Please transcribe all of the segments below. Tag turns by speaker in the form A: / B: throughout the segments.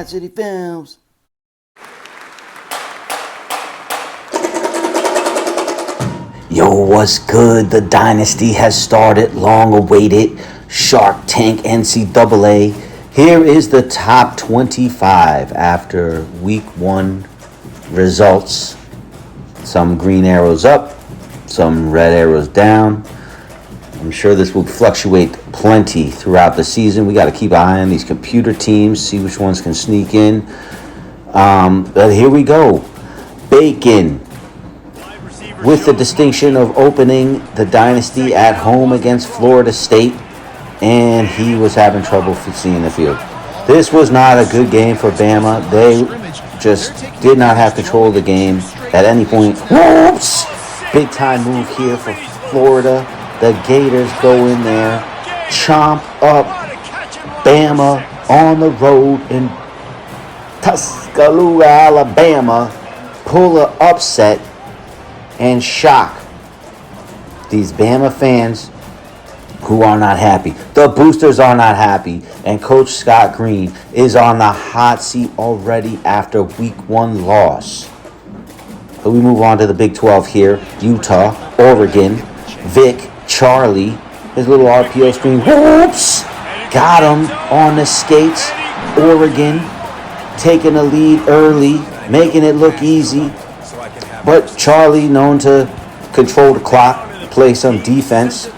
A: Dynatsy Films. Yo, what's good? The dynasty has started. Long awaited Shark Tank NCAA. Here is the top 25 after week 1 results. Some green arrows up, some red arrows down. I'm sure this will fluctuate plenty throughout the season. We got to keep an eye on these computer teams, see which ones can sneak in. But here we go. Bacon, with the distinction of opening the dynasty at home against Florida State, and he was having trouble seeing the field. This was not a good game for Bama. They just did not have control of the game at any point. Whoops! Big time move here for Florida. The Gators go in there, chomp up Bama on the road in Tuscaloosa, Alabama, pull an upset and shock these Bama fans who are not happy. The boosters are not happy, and Coach Scott Green is on the hot seat already after week 1 loss. So we move on to the Big 12 here. Utah, Oregon, Vic, Charlie, his little RPO screen, whoops, got him on the skates. Oregon taking the lead early, making it look easy, but Charlie, known to control the clock, play some defense,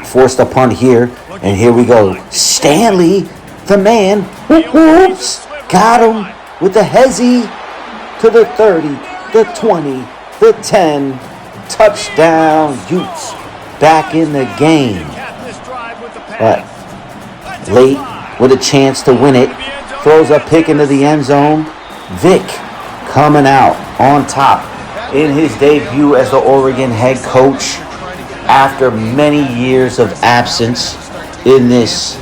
A: forced a punt here, and here we go. Stanley, the man, whoops, got him with the hezzy to the 30, the 20, the 10, touchdown, Utes. Back in the game, but late with a chance to win it, throws a pick into the end zone. Vic coming out on top in his debut as the Oregon head coach after many years of absence in this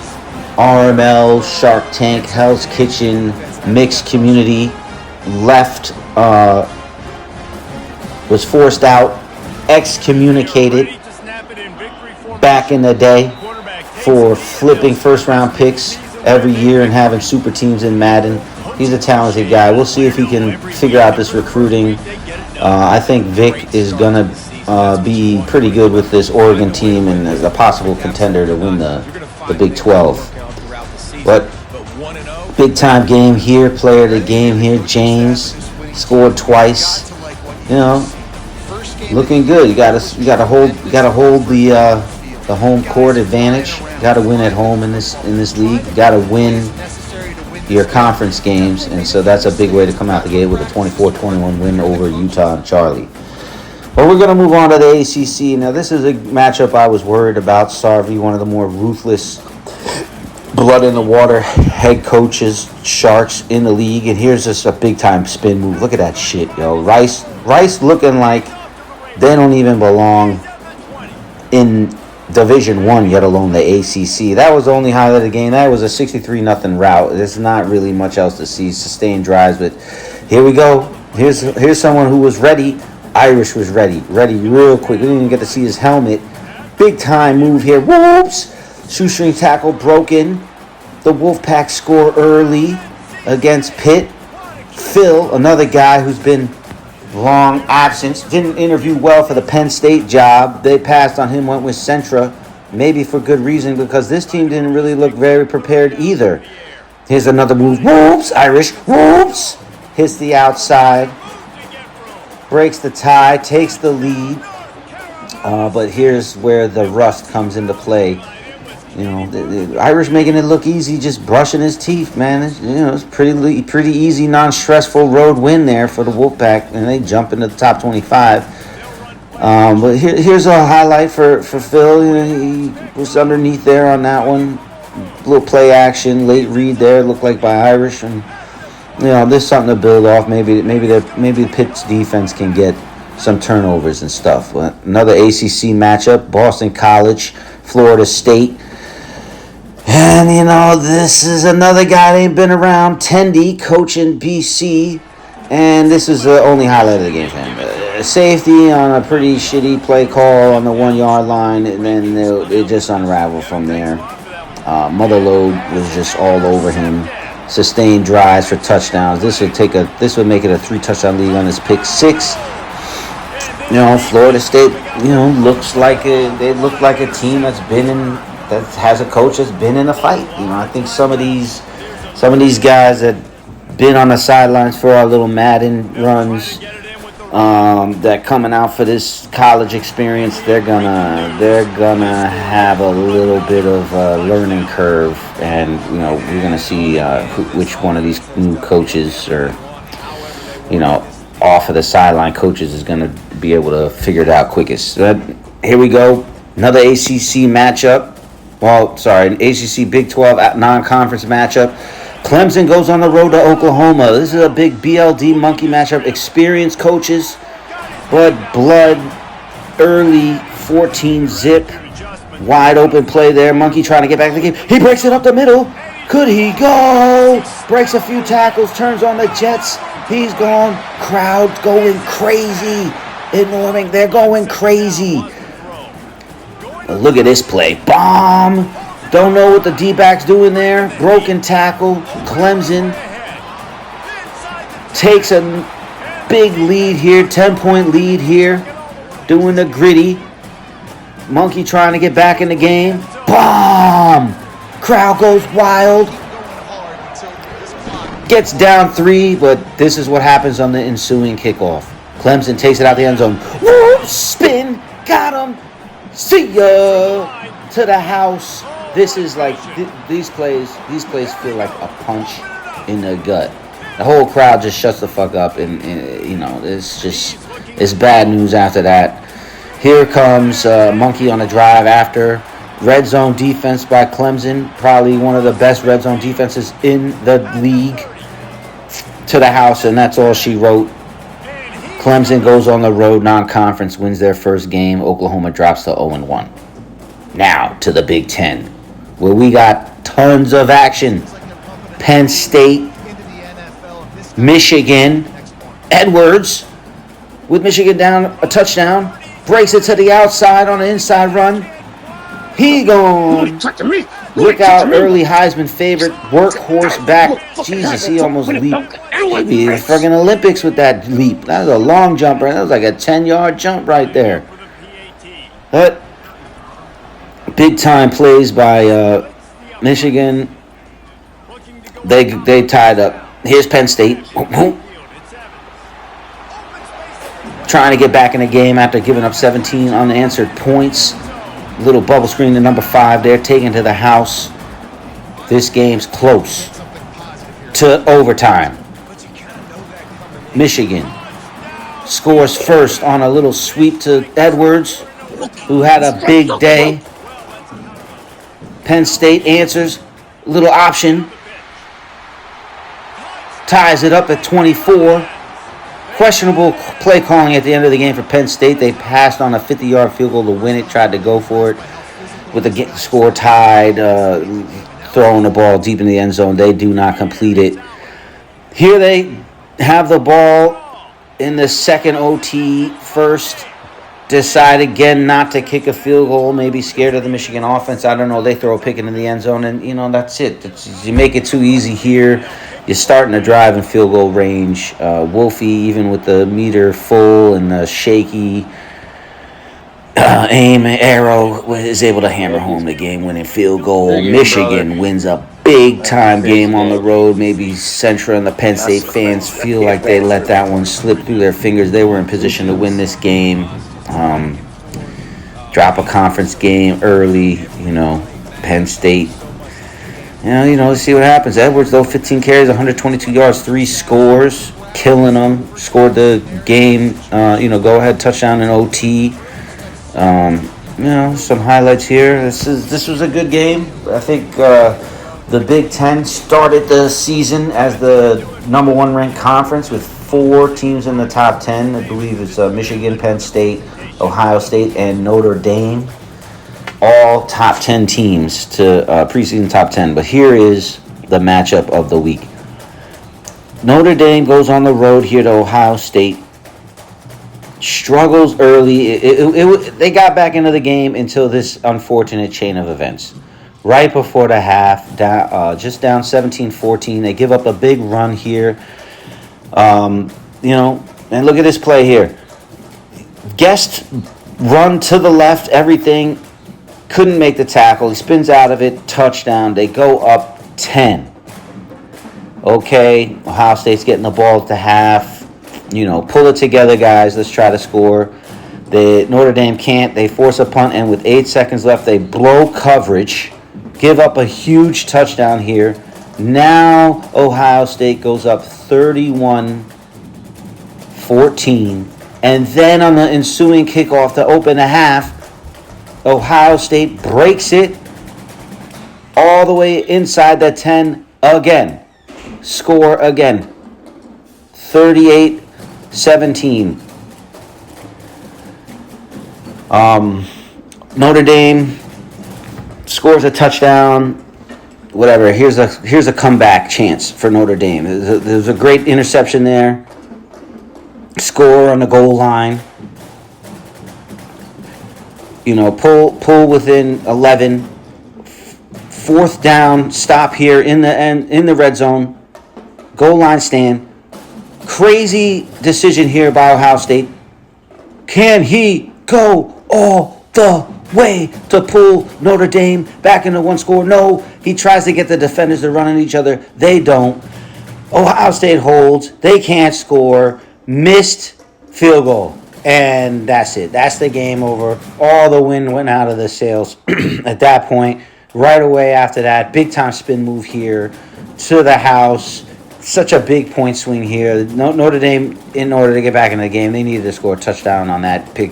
A: RML, Shark Tank, Hell's Kitchen mixed community. Left, was forced out, excommunicated back in the day for flipping first-round picks every year and having super teams in Madden. He's a talented guy. We'll see if he can figure out this recruiting. I think Vic is going to be pretty good with this Oregon team and is a possible contender to win the Big 12. But big-time game here, player of the game here. James scored twice. You know, looking good. You gotta hold the home court advantage. You got to win at home in this league. You got to win your conference games, and so that's a big way to come out the gate with a 24-21 win over Utah and Charlie. But we're going to move on to the ACC. Now, this is a matchup I was worried about. Sarvi, one of the more ruthless, blood-in-the-water head coaches, Sharks in the league, and here's just a big-time spin move. Look at that shit, yo. Rice looking like they don't even belong in Division 1, yet alone the ACC. That was the only highlight of the game. That was a 63-0 rout. There's not really much else to see. Sustained drives, but here we go. Here's someone who was ready. Irish was ready real quick. We didn't even get to see his helmet. Big time move here. Whoops! Shoestring tackle broken. The Wolfpack score early against Pitt. Phil, another guy who's been long absence, didn't interview well for the Penn State job. They passed on him, went with Centra, maybe for good reason, because this team didn't really look very prepared either. Here's another move. Whoops! Irish. Whoops! Hits the outside. Breaks the tie. Takes the lead. But here's where the rust comes into play. You know, the Irish making it look easy, just brushing his teeth, man. It's pretty easy, non-stressful road win there for the Wolfpack, and they jump into the top 25. But here's a highlight for Phil. You know, he was underneath there on that one. Little play action, late read there, looked like by Irish, and you know, there's something to build off. Maybe the Pitt's defense can get some turnovers and stuff. But another ACC matchup: Boston College, Florida State. And, you know, this is another guy that ain't been around, Tendy, coaching BC. And this is the only highlight of the game for him. Safety on a pretty shitty play call on the 1-yard line, and then it just unraveled from there. Motherlode was just all over him. sustained drives for touchdowns. This would make it a 3-touchdown league on this pick six. Florida State, looks like they look like a team that has a coach that's been in a fight. I think some of these guys that been on the sidelines for our little Madden runs, that coming out for this college experience, they're gonna have a little bit of a learning curve, and we're gonna see which one of these new coaches or off of the sideline coaches is gonna be able to figure it out quickest. Here we go, another ACC matchup. An ACC Big 12 non-conference matchup. Clemson goes on the road to Oklahoma. This is a big BLD monkey matchup. Experienced coaches, blood, early 14-zip. Wide open play there. Monkey trying to get back in the game. He breaks it up the middle. Could he go? Breaks a few tackles, turns on the Jets. He's gone. Crowd going crazy. In Norman, they're going crazy. Look at this play. Bomb. Don't know what the D-back's doing there. Broken tackle. Clemson takes a big lead here. 10-point lead here. Doing the gritty. Monkey trying to get back in the game. Bomb. Crowd goes wild. Gets down 3, but this is what happens on the ensuing kickoff. Clemson takes it out the end zone. Whoop, spin. Got him. See ya. To the house. This is like, these plays feel like a punch in the gut. The whole crowd just shuts the fuck up, and it's bad news after that. Here comes Monkey on the drive after. Red zone defense by Clemson, probably one of the best red zone defenses in the league. To the house, and that's all she wrote. Clemson goes on the road, non-conference, wins their first game. Oklahoma drops to 0-1. Now to the Big Ten, where we got tons of action. Penn State, Michigan, Edwards with Michigan down a touchdown, breaks it to the outside on the inside run. He gone. Look out, early Heisman favorite, workhorse back. Jesus, he almost leaped. Maybe the friggin' Olympics with that leap. That was a long jump, right? That was like a 10-yard jump right there. But big time plays by Michigan. They tied up. Here's Penn State. Trying to get back in the game after giving up 17 unanswered points. Little bubble screen to number 5 there, taken to the house. This game's close to overtime. Michigan scores first on a little sweep to Edwards, who had a big day. Penn State answers, little option. Ties it up at 24. Questionable play calling at the end of the game for Penn State. They passed on a 50-yard field goal to win it, tried to go for it with the score tied, throwing the ball deep in the end zone. They do not complete it. Here they have the ball in the second OT first. Decide again not to kick a field goal, maybe scared of the Michigan offense. I don't know. They throw a pick into the end zone, and, that's it. You make it too easy here. You're starting to drive in field goal range. Wolfie, even with the meter full and the shaky aim and arrow, is able to hammer home the game-winning field goal. Michigan wins a big-time game on the road. Maybe Centra and the Penn State fans feel like they let that one slip through their fingers. They were in position to win this game. Drop a conference game early, Penn State. Let's see what happens. Edwards, though, 15 carries, 122 yards, 3 scores, killing them. Scored the game, go-ahead touchdown in OT. Some highlights here. This was a good game. I think the Big Ten started the season as the number 1 ranked conference with 4 teams in the top 10. I believe it's Michigan, Penn State, Ohio State, and Notre Dame. All top 10 teams to preseason top 10. But here is the matchup of the week. Notre Dame goes on the road here to Ohio State. Struggles early. They got back into the game until this unfortunate chain of events. right before the half, just down 17-14. They give up a big run here. And look at this play here. Guest run to the left, everything. Couldn't make the tackle. He spins out of it, touchdown. They go up 10. Okay, Ohio State's getting the ball at the half. Pull it together, guys. Let's try to score. Notre Dame can't. They force a punt, and with 8 seconds left, they blow coverage. Give up a huge touchdown here. Now Ohio State goes up 31-14. And then on the ensuing kickoff to open the half, Ohio State breaks it all the way inside the 10 again. Score again. 38-17. Notre Dame scores a touchdown. Whatever. Here's a comeback chance for Notre Dame. There's a great interception there. Score on the goal line. Pull within 11. Fourth down. Stop here in the red zone. Goal line stand. Crazy decision here by Ohio State. Can he go all the way to pull Notre Dame back into one score? No. He tries to get the defenders to run at each other. They don't. Ohio State holds. They can't score. Missed field goal. And that's it. That's the game over. All the wind went out of the sails at that point. Right away after that, big time spin move here to the house. Such a big point swing here. Notre Dame, in order to get back in the game, they needed to score a touchdown on that pick.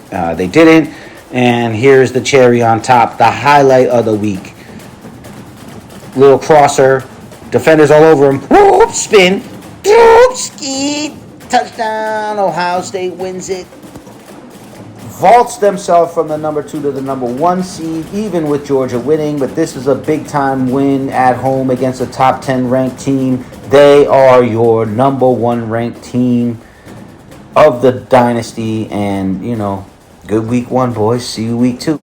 A: They didn't. And here's the cherry on top, the highlight of the week. Little crosser. Defenders all over him. Whoop, spin. Whoop, ski. Touchdown. Ohio State wins it. Vaults themselves from the number 2 to the number 1 seed, even with Georgia winning. But this is a big-time win at home against a top 10 ranked team. They are your number 1 ranked team of the dynasty. And, good week 1, boys. See you week 2.